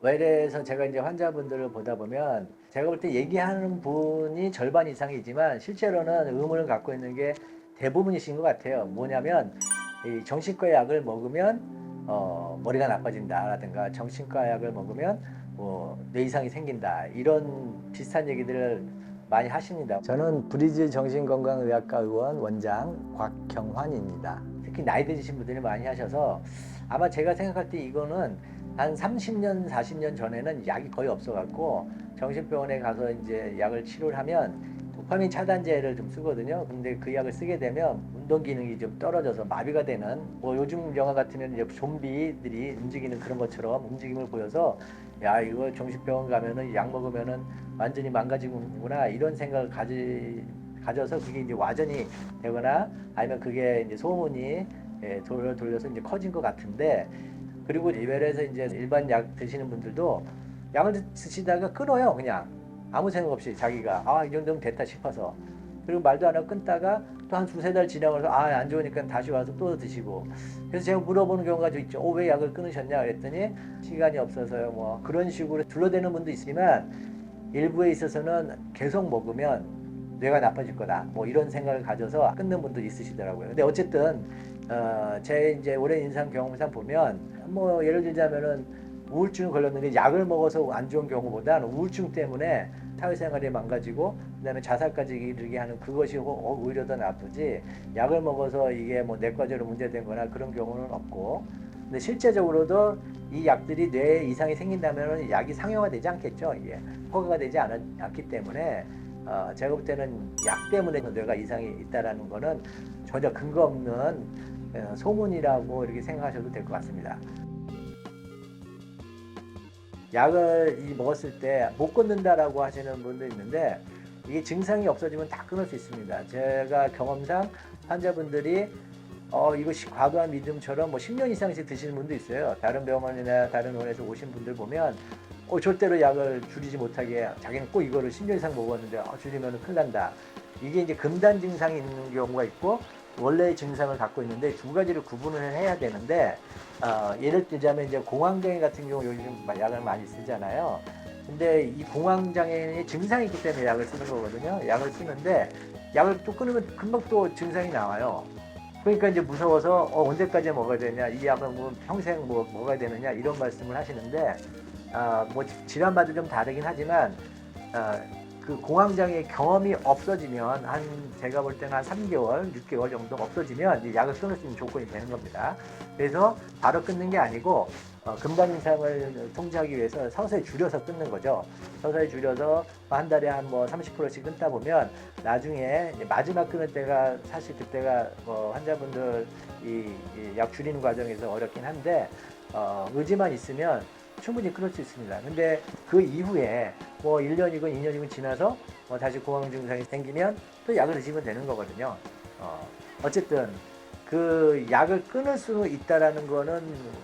외래에서 제가 이제 환자분들을 보다 보면 제가 볼 때 얘기하는 분이 절반 이상이지만 실제로는 의문을 갖고 있는 게 대부분이신 것 같아요. 뭐냐면 이 정신과 약을 먹으면 머리가 나빠진다라든가 정신과 약을 먹으면 뭐 뇌 이상이 생긴다 이런 비슷한 얘기들을 많이 하십니다. 저는 브리즈 정신건강의학과 의원 원장 곽경환입니다. 특히 나이 드신 분들이 많이 하셔서 아마 제가 생각할 때 이거는 한 30년, 40년 전에는 약이 거의 없어갖고 정신병원에 가서 이제 약을 치료를 하면 도파민 차단제를 좀 쓰거든요. 근데 그 약을 쓰게 되면 운동 기능이 좀 떨어져서 마비가 되는, 뭐 요즘 영화 같으면 이제 좀비들이 움직이는 그런 것처럼 움직임을 보여서 야, 이거 정신병원 가면은 약 먹으면은 완전히 망가지는구나 이런 생각을 가져서 그게 이제 와전이 되거나 아니면 그게 이제 소문이 돌려서 이제 커진 것 같은데, 그리고 이별에서 이제 일반 약 드시는 분들도 약을 드시다가 끊어요. 그냥 아무 생각 없이 자기가 이 정도면 됐다 싶어서, 그리고 말도 안 하고 끊다가 또 한 두세 달 지나고 나서 안 좋으니까 다시 와서 또 드시고. 그래서 제가 물어보는 경우가 좀 있죠. 왜 약을 끊으셨냐 그랬더니 시간이 없어서요, 뭐 그런 식으로 둘러대는 분도 있지만 일부에 있어서는 계속 먹으면 뇌가 나빠질 거다 뭐 이런 생각을 가져서 끊는 분도 있으시더라고요. 근데 어쨌든 제 이제 오랜 인상 경험상 보면 뭐 예를 들자면은 우울증 걸렸는데 약을 먹어서 안 좋은 경우보다는 우울증 때문에 사회생활이 망가지고 그다음에 자살까지 이르게 하는 그것이 오히려 더 나쁘지, 약을 먹어서 이게 뭐 내과적으로 문제된 거나 그런 경우는 없고. 근데 실제적으로도 이 약들이 뇌에 이상이 생긴다면 약이 상용화되지 않겠죠. 이게 허가가 되지 않기 때문에 제가 볼 때는 약 때문에 뇌가 이상이 있다라는 거는 전혀 근거 없는 소문이라고 이렇게 생각하셔도 될 것 같습니다. 약을 먹었을 때 못 끊는다라고 하시는 분도 있는데 이게 증상이 없어지면 다 끊을 수 있습니다. 제가 경험상 환자분들이 이것이 과도한 믿음처럼 뭐 10년 이상씩 드시는 분도 있어요. 다른 병원이나 다른 원에서 오신 분들 보면 절대로 약을 줄이지 못하게 자기는 꼭 이거를 10년 이상 먹었는데 줄이면 큰일 난다. 이게 이제 금단 증상이 있는 경우가 있고 원래의 증상을 갖고 있는데 두 가지를 구분을 해야 되는데, 예를 들자면 이제 공황장애 같은 경우 요즘 약을 많이 쓰잖아요. 근데 이 공황장애의 증상이 있기 때문에 약을 쓰는 거거든요. 약을 쓰는데 약을 또 끊으면 금방 또 증상이 나와요. 그러니까 이제 무서워서 언제까지 먹어야 되냐, 이 약은 뭐 평생 먹어야 되느냐 이런 말씀을 하시는데, 뭐 질환마다 좀 다르긴 하지만 그 공황장애 경험이 없어지면 제가 볼 때는 한 3개월, 6개월 정도 없어지면 이제 약을 끊을 수 있는 조건이 되는 겁니다. 그래서 바로 끊는 게 아니고 금단 인상을 통제하기 위해서 서서히 줄여서 끊는 거죠. 서서히 줄여서 한 달에 한 뭐 30%씩 끊다 보면 나중에 마지막 끊을 때가 사실 그때가 환자분들 이 약 줄이는 과정에서 어렵긴 한데 의지만 있으면 충분히 끊을 수 있습니다. 근데 그 이후에 뭐 1년이건 2년이건 지나서 다시 공황 증상이 생기면 또 약을 드시면 되는 거거든요. 어쨌든 그 약을 끊을 수 있다라는 거는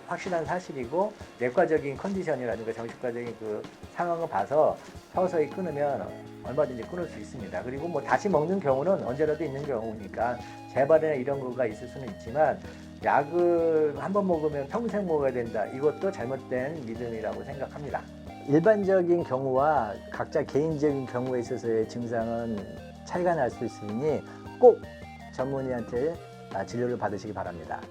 확실한 사실이고, 내과적인 컨디션이라든가 정신과적인 그 상황을 봐서 서서히 끊으면 얼마든지 끊을 수 있습니다. 그리고 뭐 다시 먹는 경우는 언제라도 있는 경우니까 재발이나 이런 거가 있을 수는 있지만 약을 한번 먹으면 평생 먹어야 된다, 이것도 잘못된 믿음이라고 생각합니다. 일반적인 경우와 각자 개인적인 경우에 있어서의 증상은 차이가 날 수 있으니 꼭 전문의한테 진료를 받으시기 바랍니다.